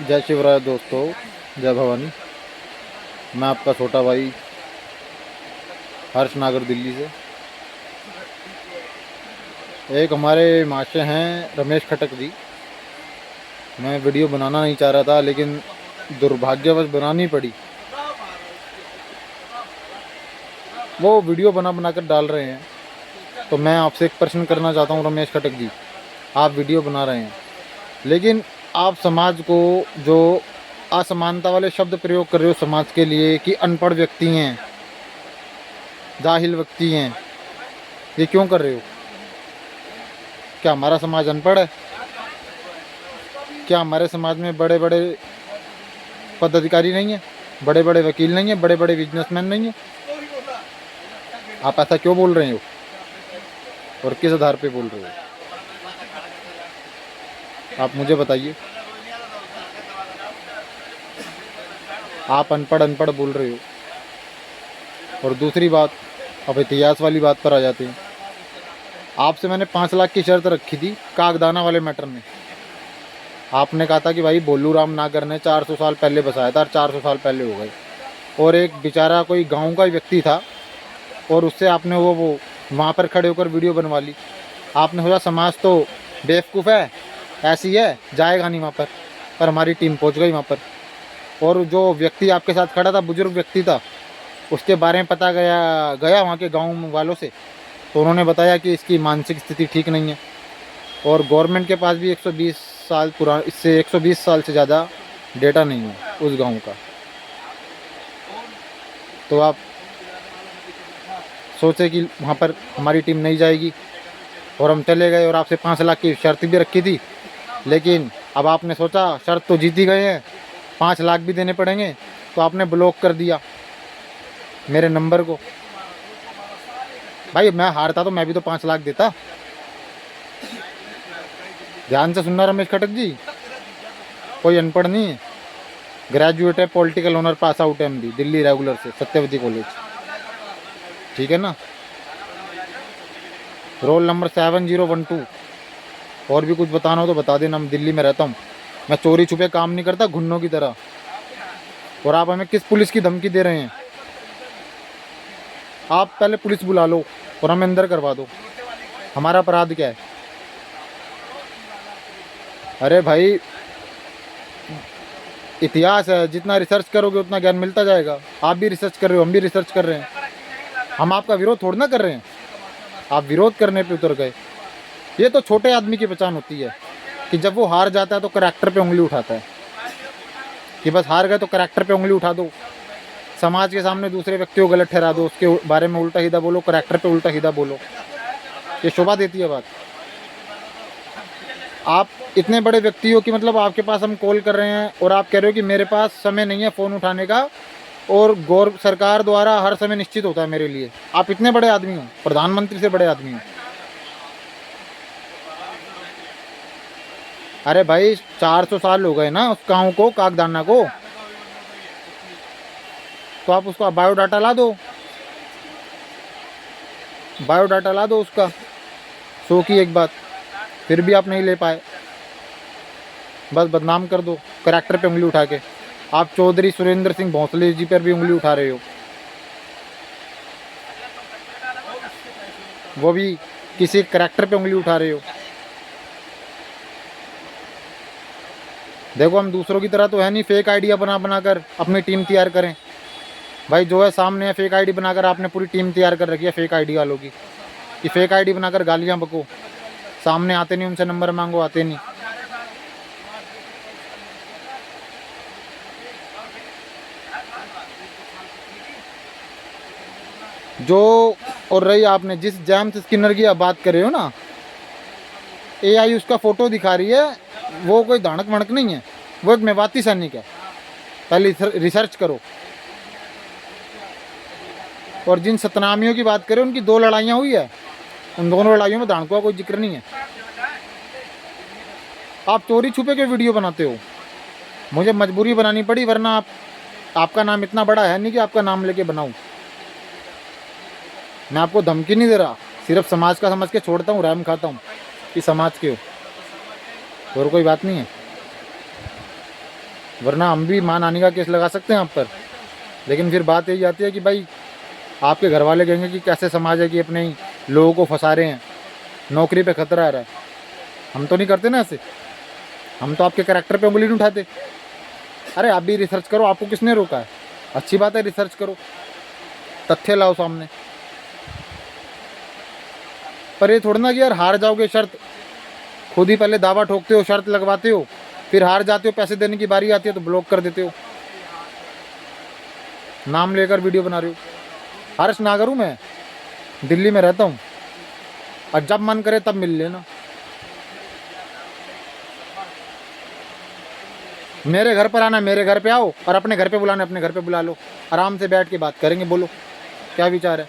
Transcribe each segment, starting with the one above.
जय शिवराय दोस्तों, जय भवानी। मैं आपका छोटा भाई हर्ष नागर दिल्ली से। एक हमारे मास्टर हैं रमेश खटक जी। मैं वीडियो बनाना नहीं चाह रहा था, लेकिन दुर्भाग्यवश बनानी पड़ी। वो वीडियो बना बना कर डाल रहे हैं, तो मैं आपसे एक प्रश्न करना चाहता हूँ रमेश खटक जी। आप वीडियो बना रहे हैं, लेकिन आप समाज को जो असमानता वाले शब्द प्रयोग कर रहे हो समाज के लिए कि अनपढ़ व्यक्ति हैं, जाहिल व्यक्ति हैं, ये क्यों कर रहे हो? क्या हमारा समाज अनपढ़ है? क्या हमारे समाज में बड़े बड़े पदाधिकारी नहीं हैं, बड़े बड़े वकील नहीं हैं, बड़े बड़े बिजनेसमैन नहीं हैं? आप ऐसा क्यों बोल रहे हो और किस आधार पे बोल रहे हो? आप मुझे बताइए। आप अनपढ़ अनपढ़ बोल रहे हो। और दूसरी बात, अब इतिहास वाली बात पर आ जाते हैं। आपसे मैंने 5 लाख की शर्त रखी थी कागदाना वाले मैटर में। आपने कहा था कि भाई भोलू राम नागर ने 400 साल पहले बसाया था और 400 साल पहले हो गए, और एक बेचारा कोई गांव का ही व्यक्ति था, और उससे आपने वो वहाँ पर खड़े होकर वीडियो बनवा ली। आपने सोचा समाज तो बेवकूफ़ है, ऐसी है, जाएगा नहीं वहाँ पर हमारी टीम पहुँच गई वहाँ पर। और जो व्यक्ति आपके साथ खड़ा था, बुजुर्ग व्यक्ति था, उसके बारे में पता गया वहाँ के गाँव वालों से, तो उन्होंने बताया कि इसकी मानसिक स्थिति ठीक नहीं है। और गवर्नमेंट के पास भी 120 साल पुराना, इससे 120 साल से ज़्यादा डेटा नहीं है उस गांव का। तो आप सोचे कि वहाँ पर हमारी टीम नहीं जाएगी, और हम चले गए, और आपसे 5 लाख की शर्त भी रखी थी। लेकिन अब आपने सोचा शर्त तो जीत ही गए हैं, 5 लाख भी देने पड़ेंगे, तो आपने ब्लॉक कर दिया मेरे नंबर को। भाई मैं हारता तो मैं भी तो 5 लाख देता। ध्यान से सुनना रमेश खटक जी, कोई अनपढ़ नहीं है, ग्रेजुएट है, political honour pass out MD Delhi regular से, सत्यवती कॉलेज, ठीक है ना। Roll number 7012। और भी कुछ बताना हो तो बता देना, मैं दिल्ली में रहता हूँ। मैं चोरी छुपे काम नहीं करता घुन्नों की तरह। और आप हमें किस पुलिस की धमकी दे रहे हैं? आप पहले पुलिस बुला लो और हमें अंदर करवा दो। हमारा अपराध क्या है? अरे भाई इतिहास है, जितना रिसर्च करोगे उतना ज्ञान मिलता जाएगा। आप भी रिसर्च कर रहे हो, हम भी रिसर्च कर रहे हैं। हम आपका विरोध थोड़ा ना कर रहे हैं, आप विरोध करने पे उतर गए। ये तो छोटे आदमी की पहचान होती है कि जब वो हार जाता है तो करैक्टर पे उंगली उठाता है, कि बस हार गए तो करैक्टर पे उंगली उठा दो, समाज के सामने दूसरे व्यक्ति को गलत ठहरा दो, उसके बारे में उल्टा सीधा बोलो, करैक्टर पे उल्टा सीधा बोलो। ये शोभा देती है बात? आप इतने बड़े व्यक्ति हो कि मतलब आपके पास हम कॉल कर रहे हैं और आप कह रहे हो कि मेरे पास समय नहीं है फ़ोन उठाने का, और सरकार द्वारा हर समय निश्चित होता है मेरे लिए। आप इतने बड़े आदमी हो, प्रधानमंत्री से बड़े आदमी हो। अरे भाई 400 साल हो गए ना उस गाँव को, कागदाना को, तो आप उसका बायोडाटा ला दो, बायोडाटा ला दो उसका। सो की एक बात, फिर भी आप नहीं ले पाए, बस बदनाम कर दो करैक्टर पे उंगली उठा के। आप चौधरी सुरेंद्र सिंह भोंसले जी पर भी उंगली उठा रहे हो, वो भी किसी करैक्टर पे उंगली उठा रहे हो। देखो हम दूसरों की तरह तो है नहीं, फेक आईडिया बना बनाकर अपनी टीम तैयार करें। भाई जो है सामने है, फेक आईडी बनाकर आपने पूरी टीम तैयार कर रखी है फेक आईडी वालों की, कि फेक आईडी बनाकर गालियाँ बको, सामने आते नहीं, उनसे नंबर मांगो, आते नहीं। जो और रही आपने जिस जेम्स स्किनर की आप बात कर रहे हो ना, AI उसका फ़ोटो दिखा रही है, वो कोई दानक वणक नहीं है, वो एक मेवाती सैनिक है। पहले रिसर्च करो। और जिन सतनामियों की बात करें, उनकी 2 लड़ाइयाँ हुई है, उन दोनों लड़ाइयों में दानकों का कोई जिक्र नहीं है। आप चोरी छुपे के वीडियो बनाते हो, मुझे मजबूरी बनानी पड़ी, वरना आपका नाम इतना बड़ा है नहीं कि आपका नाम लेके बनाऊं। मैं आपको धमकी नहीं दे रहा, सिर्फ समाज का समझ के छोड़ता हूँ, रहम खाता हूँ कि समाज के हो, और कोई बात नहीं है। वरना हम भी मान हानि का केस लगा सकते हैं आप पर। लेकिन फिर बात यही आती है कि भाई आपके घर वाले कहेंगे कि कैसे समाज है कि अपने ही लोगों को फंसा रहे हैं, नौकरी पे खतरा आ रहा है। हम तो नहीं करते ना ऐसे, हम तो आपके कैरेक्टर पे उंगली नहीं उठाते। अरे आप भी रिसर्च करो, आपको किसने रोका है? अच्छी बात है, रिसर्च करो, तथ्य लाओ सामने। पर ये थोड़ा ना कि यार हार जाओगे, शर्त खुद ही पहले दावा ठोकते हो, शर्त लगवाते हो, फिर हार जाते हो, पैसे देने की बारी आती है तो ब्लॉक कर देते हो, नाम लेकर वीडियो बना रहे हो। हर्ष नागर हूँ मैं, दिल्ली में रहता हूँ, और जब मन करे तब मिल लेना। मेरे घर पर आना, मेरे घर पे आओ, और अपने घर पे बुलाना, अपने घर पे बुला लो, आराम से बैठ के बात करेंगे। बोलो क्या विचार है?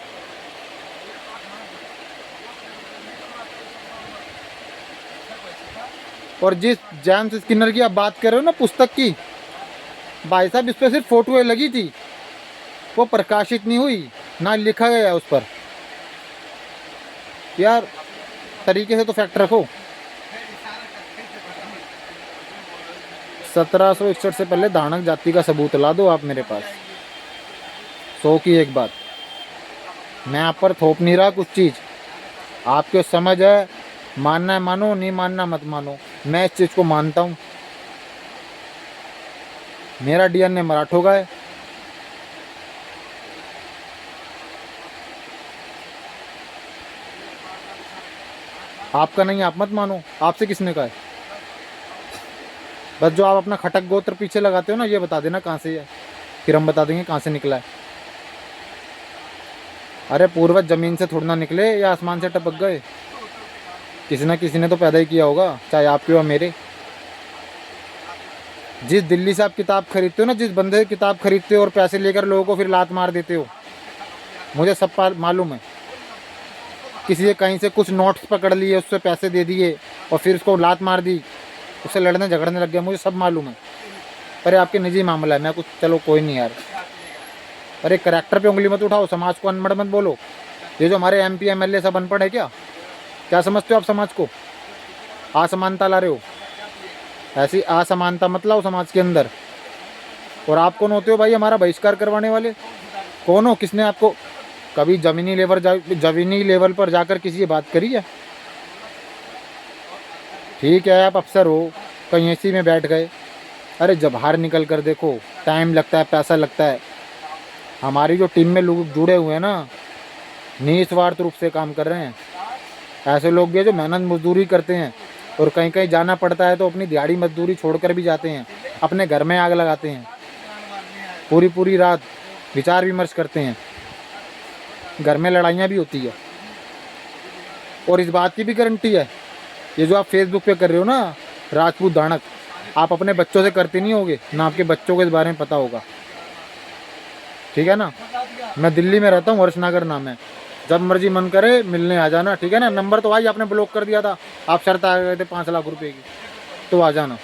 और जिस जेम्स स्किनर की आप बात कर रहे हो ना, पुस्तक की, भाई साहब इस पर सिर्फ फोटोएं लगी थी, वो प्रकाशित नहीं हुई, ना लिखा गया उस पर। यार तरीके से तो फैक्ट रखो। 1761 से पहले दानक जाति का सबूत ला दो आप मेरे पास। 100 की एक बात, मैं आप पर थोप नहीं रहा कुछ चीज़, आपके समझ है, मानना है मानो, नहीं मानना मत मानो, मैं इस चीज़ को मानता हूँ। मेरा डीएनए मराठों का है। आपका नहीं, आप मत मानो, आपसे किसने कहा है? बस जो आप अपना खटक गोत्र पीछे लगाते हो ना, ये बता देना कहाँ से है, फिर हम बता देंगे कहाँ से निकला है। अरे पूर्वज जमीन से थोड़ा ना निकले या आसमान से टपक गए, किसी ना किसी ने तो पैदा ही किया होगा, चाहे आपके या मेरे। जिस दिल्ली से आप किताब खरीदते हो ना, जिस बंदे से किताब खरीदते हो और पैसे लेकर लोगों को फिर लात मार देते हो, मुझे सब मालूम है। किसी से कहीं से कुछ नोट्स पकड़ लिए, उससे पैसे दे दिए और फिर उसको लात मार दी, उससे लड़ने झगड़ने लग गया, मुझे सब मालूम है। पर ये आपके निजी मामला है, मैं कुछ, चलो कोई नहीं यार। अरे करैक्टर पे उंगली मत उठाओ, समाज को अनपढ़ मत बोलो। ये जो हमारे एमपी एमएलए सब अनपढ़ है क्या? क्या समझते हो आप समाज को? असमानता ला रहे हो, ऐसी असमानता मत लाओ समाज के अंदर। और आप कौन होते हो भाई हमारा बहिष्कार करवाने वाले? कौन हो? किसने आपको कभी जमीनी लेवल पर जाकर किसी से बात करी है? ठीक है आप अफसर हो, कहीं एसी में बैठ गए, अरे जब बाहर निकल कर देखो, टाइम लगता है, पैसा लगता है। हमारी जो टीम में लोग जुड़े हुए हैं ना, निस्वार्थ रूप से काम कर रहे हैं। ऐसे लोग भी हैं जो मेहनत मजदूरी करते हैं, और कहीं कहीं जाना पड़ता है तो अपनी दिहाड़ी मजदूरी छोड़कर भी जाते हैं, अपने घर में आग लगाते हैं, पूरी पूरी रात विचार विमर्श करते हैं, घर में लड़ाइयाँ भी होती है। और इस बात की भी गारंटी है, ये जो आप फेसबुक पे कर रहे हो ना राजपूत दानक, आप अपने बच्चों से करते नहीं होगे ना, आपके बच्चों को इस बारे में पता होगा। ठीक है ना? मैं दिल्ली में रहता हूँ, हर्षनगर नाम है, जब मर्जी मन करे मिलने आ जाना। ठीक है ना? नंबर तो आज आपने ब्लॉक कर दिया था, आप शर्त आ गए थे 5 लाख रुपए की, तो आ जाना।